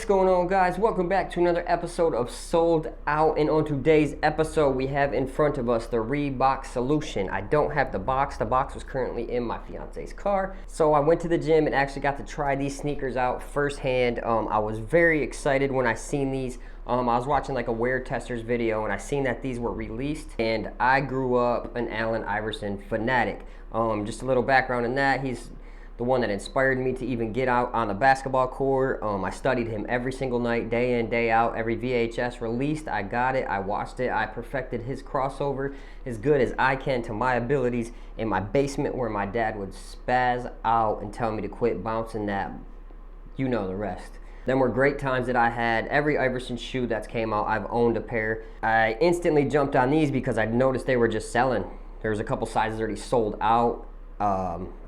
What's going on, guys? Welcome back to another episode of Sold Out, and on today's episode we have in front of us the Reebok Solution. I don't have the box. The box was currently in my fiance's car, so I went to the gym and actually got to try these sneakers out firsthand. I was very excited when I seen these. I was watching like a wear testers video and I seen that these were released, and I grew up an Allen Iverson fanatic. Just a little background in that, he's the one that inspired me to even get out on the basketball court. I studied him every single night, day in, day out. Every VHS released, I got it, I watched it, I perfected his crossover as good as I can to my abilities in my basement, where my dad would spaz out and tell me to quit bouncing that. You know the rest. Them were great times that I had. Every Iverson shoe that's came out, I've owned a pair. I instantly jumped on these because I noticed they were just selling. There was a couple sizes already sold out.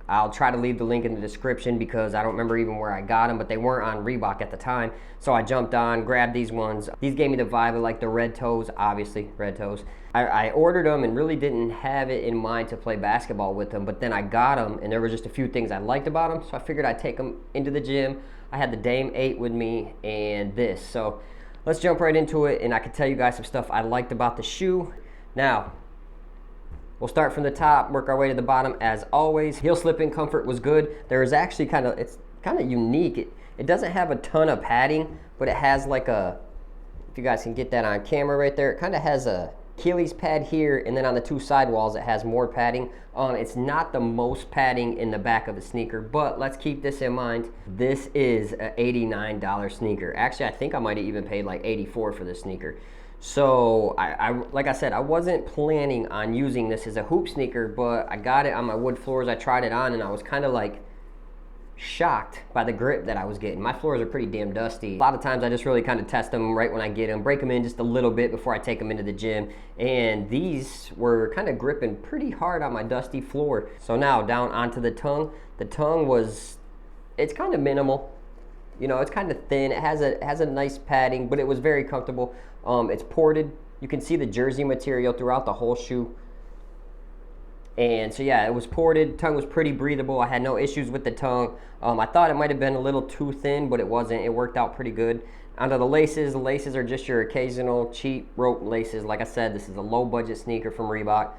I'll try to leave the link in the description because I don't remember even where I got them, but they weren't on Reebok at the time. So I jumped on, grabbed these ones. These gave me the vibe of like the red toes, obviously, red toes. I ordered them and really didn't have it in mind to play basketball with them, but then I got them and there were just a few things I liked about them, so I figured I'd take them into the gym. I had the Dame 8 with me and this. So let's jump right into it, and I can tell you guys some stuff I liked about the shoe. Now, we'll start from the top, work our way to the bottom as always. Heel slip-in comfort was good. There is actually it's kind of unique. It doesn't have a ton of padding, but it has like a, if you guys can get that on camera right there, it kind of has a Achilles pad here, and then on the two sidewalls it has more padding. It's not the most padding in the back of the sneaker, but let's keep this in mind. This is an $89 sneaker. Actually, I think I might have even paid like $84 for this sneaker. So like I said, I wasn't planning on using this as a hoop sneaker, but I got it on my wood floors. I tried it on and I was kind of like shocked by the grip that I was getting. My floors are pretty damn dusty. A lot of times I just really kind of test them right when I get them, break them in just a little bit before I take them into the gym. And these were kind of gripping pretty hard on my dusty floor. So now down onto the tongue. The tongue it's kind of minimal. You know, it's kind of thin. It has a nice padding, but it was very comfortable. It's ported. You can see the jersey material throughout the whole shoe. And so yeah, it was ported. Tongue was pretty breathable. I had no issues with the tongue. I thought it might have been a little too thin, but it wasn't. It worked out pretty good. Onto the laces are just your occasional cheap rope laces. Like I said, this is a low budget sneaker from Reebok.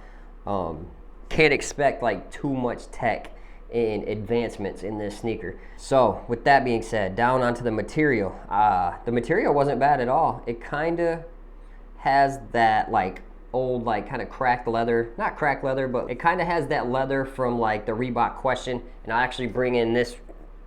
Can't expect like too much tech and advancements in this sneaker. So with that being said, down onto the material. The material wasn't bad at all. It kind of has that like old, like kind of cracked leather, not cracked leather, but it kind of has that leather from like the Reebok Question. And I actually bring in this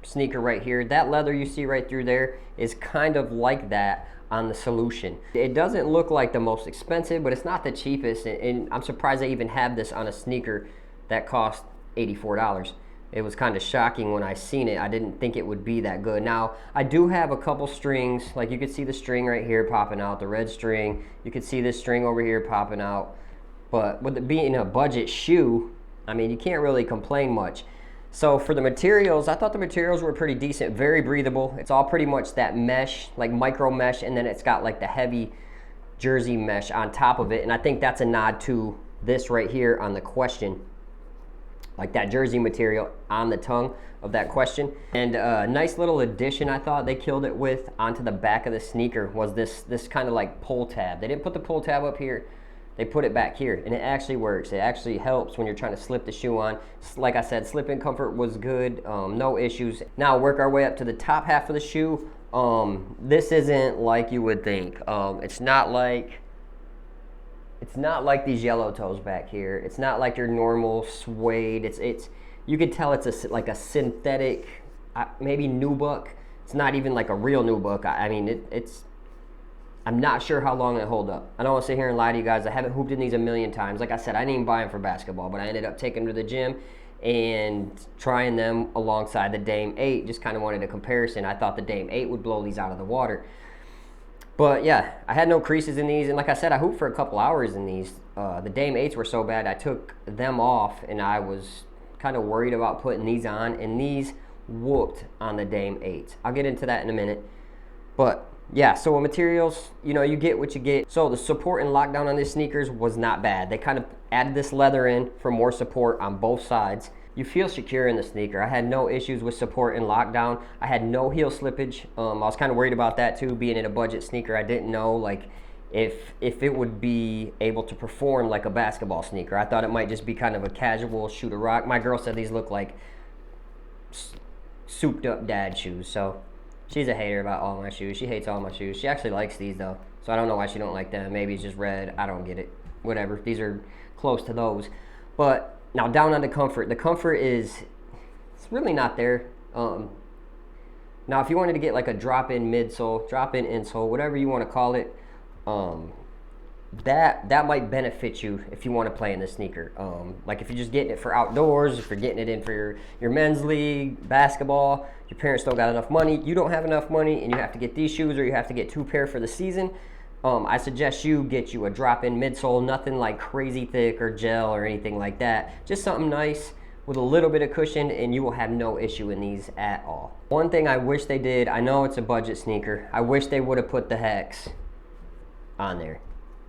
sneaker right here. That leather you see right through there is kind of like that on the Solution. It doesn't look like the most expensive, but it's not the cheapest, and I'm surprised they even have this on a sneaker that cost $84. It was kind of shocking when I seen it. I didn't think it would be that good. Now, I do have a couple strings. Like you can see the string right here popping out, the red string. You can see this string over here popping out. But with it being a budget shoe, I mean, you can't really complain much. So for the materials, I thought the materials were pretty decent, very breathable. It's all pretty much that mesh, like micro mesh, and then it's got like the heavy jersey mesh on top of it. And I think that's a nod to this right here on the Question. Like that jersey material on the tongue of that Question. And a nice little addition I thought they killed it with onto the back of the sneaker was this kind of like pull tab. They didn't put the pull tab up here, they put it back here, and it actually works. It actually helps when you're trying to slip the shoe on. Like I said, slip-in comfort was good, no issues. Now work our way up to the top half of the shoe. This isn't like you would think. It's not like these yellow toes back here. It's not like your normal suede. It's you could tell it's like a synthetic, maybe nubuck. It's not even like a real nubuck. I mean, I'm not sure how long it hold up. I don't want to sit here and lie to you guys. I haven't hooped in these a million times. Like I said, I didn't even buy them for basketball, but I ended up taking them to the gym and trying them alongside the Dame 8. Just kind of wanted a comparison. I thought the Dame 8 would blow these out of the water. But yeah, I had no creases in these, and like I said, I hooped for a couple hours in these. The Dame 8s were so bad, I took them off, and I was kind of worried about putting these on, and these whooped on the Dame 8s. I'll get into that in a minute. But yeah, so with materials, you know, you get what you get. So the support and lockdown on these sneakers was not bad. They kind of added this leather in for more support on both sides. you feel secure in the sneaker. I had no issues with support in lockdown. I had no heel slippage. I was kind of worried about that too, being in a budget sneaker. I didn't know like if it would be able to perform like a basketball sneaker. I thought it might just be kind of a casual shoot a rock. My girl said these look like souped up dad shoes, so she's a hater about all my shoes. She hates all my shoes. She actually likes these though, so I don't know why she don't like them. Maybe it's just red. I don't get it. Whatever. These are close to those. But now down on the comfort. The comfort it's really not there. Now if you wanted to get like a drop-in midsole, drop-in insole, whatever you want to call it, that might benefit you if you want to play in the sneaker. Like if you're just getting it for outdoors, if you're getting it in for your men's league, basketball, your parents don't got enough money, you don't have enough money, and you have to get these shoes or you have to get 2 pair for the season, I suggest you get you a drop-in midsole, nothing like crazy thick or gel or anything like that. Just something nice with a little bit of cushion, and you will have no issue in these at all. One thing I wish they did, I know it's a budget sneaker, I wish they would have put the hex on there.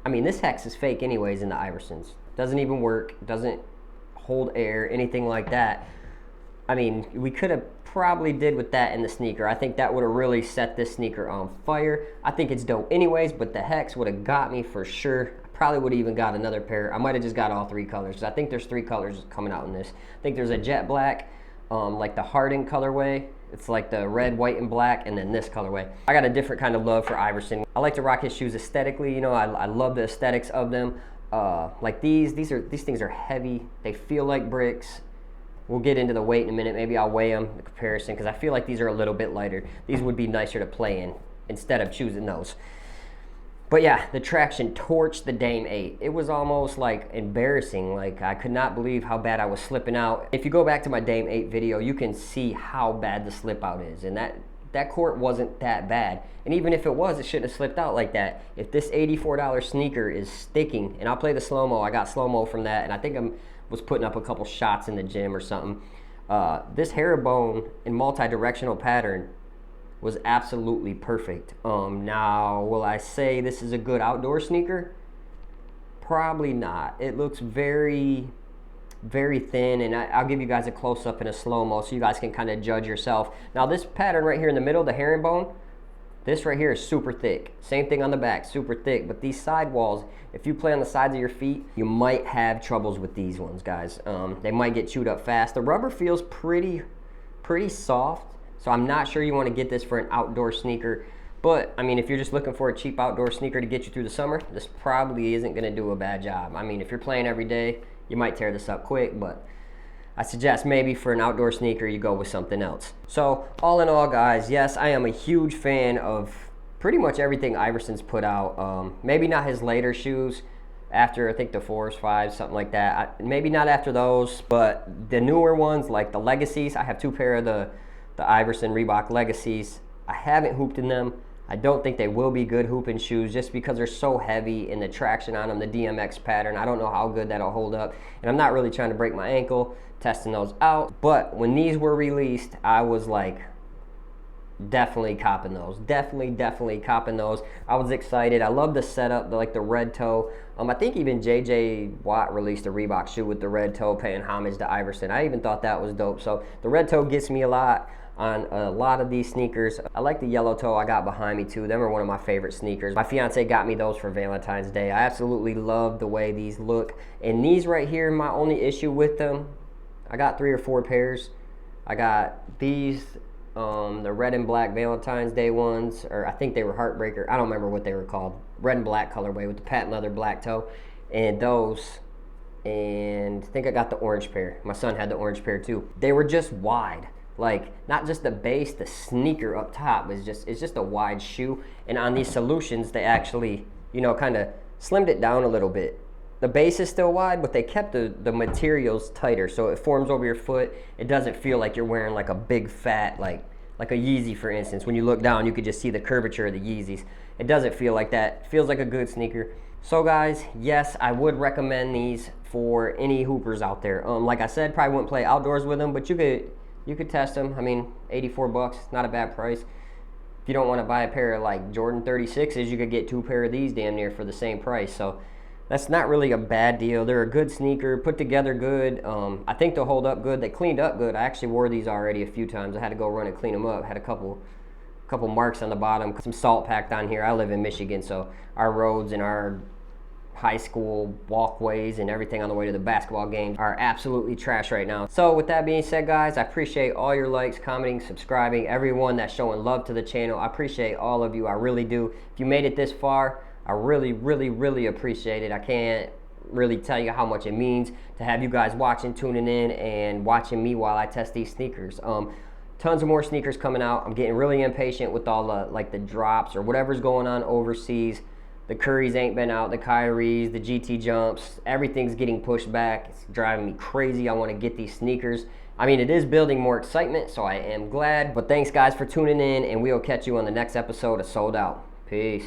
I mean, this hex is fake anyways in the Iversons. Doesn't even work, doesn't hold air, anything like that. I mean, we could have probably did with that in the sneaker. I think that would have really set this sneaker on fire. I think it's dope anyways, but the hex would have got me for sure. I probably would have even got another pair. I might have just got all 3 colors, because I think there's 3 colors coming out in this. I think there's a jet black, like the hardened colorway. It's like the red, white, and black, and then this colorway. I got a different kind of love for Iverson. I like to rock his shoes aesthetically. You know, I love the aesthetics of them. Like these things are heavy. They feel like bricks. We'll get into the weight in a minute. Maybe I'll weigh them in comparison, because I feel like these are a little bit lighter. These would be nicer to play in instead of choosing those. But yeah, the traction torched the Dame 8. It was almost like embarrassing. Like I could not believe how bad I was slipping out. If you go back to my Dame 8 video, you can see how bad the slip out is. And that court wasn't that bad. And even if it was, it shouldn't have slipped out like that. If this $84 sneaker is sticking, and I'll play the slow-mo, I got slow-mo from that, and I think I was putting up a couple shots in the gym or something. This herringbone in multi-directional pattern was absolutely perfect. Now, will I say this is a good outdoor sneaker? Probably not. It looks very, very thin, and I'll give you guys a close-up in a slow-mo so you guys can kind of judge yourself. Now, this pattern right here in the middle, the herringbone, this right here is super thick. Same thing on the back, super thick. But these sidewalls, if you play on the sides of your feet, you might have troubles with these ones, guys. They might get chewed up fast. The rubber feels pretty soft. So I'm not sure you want to get this for an outdoor sneaker. But, I mean, if you're just looking for a cheap outdoor sneaker to get you through the summer, this probably isn't going to do a bad job. I mean, if you're playing every day, you might tear this up quick, but I suggest maybe for an outdoor sneaker, you go with something else. So, all in all, guys, yes, I am a huge fan of pretty much everything Iverson's put out. Maybe not his later shoes, after I think the 4s, 5s, something like that. Maybe not after those, but the newer ones, like the Legacies, I have 2 pair of the Iverson Reebok Legacies. I haven't hooped in them. I don't think they will be good hooping shoes just because they're so heavy and the traction on them, the DMX pattern. I don't know how good that'll hold up. And I'm not really trying to break my ankle testing those out. But when these were released, I was like, definitely copping those. Definitely copping those. I was excited. I love the setup, like the red toe. I think even JJ Watt released a Reebok shoe with the red toe, paying homage to Iverson. I even thought that was dope. So the red toe gets me a lot on a lot of these sneakers. I like the yellow toe I got behind me too. Them are one of my favorite sneakers. My fiance got me those for Valentine's Day. I absolutely love the way these look. And these right here, my only issue with them, I got 3 or 4 pairs. I got these, the red and black Valentine's Day ones, or I think they were Heartbreaker. I don't remember what they were called. Red and black colorway with the patent leather black toe. And those, and I think I got the orange pair. My son had the orange pair too. They were just wide. Like, not just the base, the sneaker up top is just, it's just a wide shoe. And on these Solutions, they actually, you know, kind of slimmed it down a little bit. The base is still wide, but they kept the materials tighter, so it forms over your foot. It doesn't feel like you're wearing like a big fat, like a Yeezy, for instance. When you look down, you could just see the curvature of the Yeezys. It doesn't feel like that. It feels like a good sneaker. So guys, yes, I would recommend these for any hoopers out there. Like I said, probably wouldn't play outdoors with them, but you could test them. I mean, 84 bucks, not a bad price. If you don't want to buy a pair of like Jordan 36s, you could get 2 pair of these damn near for the same price. So That's not really a bad deal. They're a good sneaker, put together good. I think they'll hold up good. They cleaned up good. I actually wore these already a few times. I had to go run and clean them up. Had a couple marks on the bottom, some salt packed on here. I live in Michigan, so our roads and our high school walkways and everything on the way to the basketball games are absolutely trash right now. So with that being said, guys, I appreciate all your likes, commenting, subscribing, everyone that's showing love to the channel. I appreciate all of you. I really do. If you made it this far, I really, really, really appreciate it. I can't really tell you how much it means to have you guys watching, tuning in, and watching me while I test these sneakers. Tons of more sneakers coming out. I'm getting really impatient with all the drops or whatever's going on overseas. The Currys ain't been out, the Kyries, the GT jumps, everything's getting pushed back. It's driving me crazy. I want to get these sneakers. I mean, it is building more excitement, so I am glad. But thanks, guys, for tuning in, and we'll catch you on the next episode of Sold Out. Peace.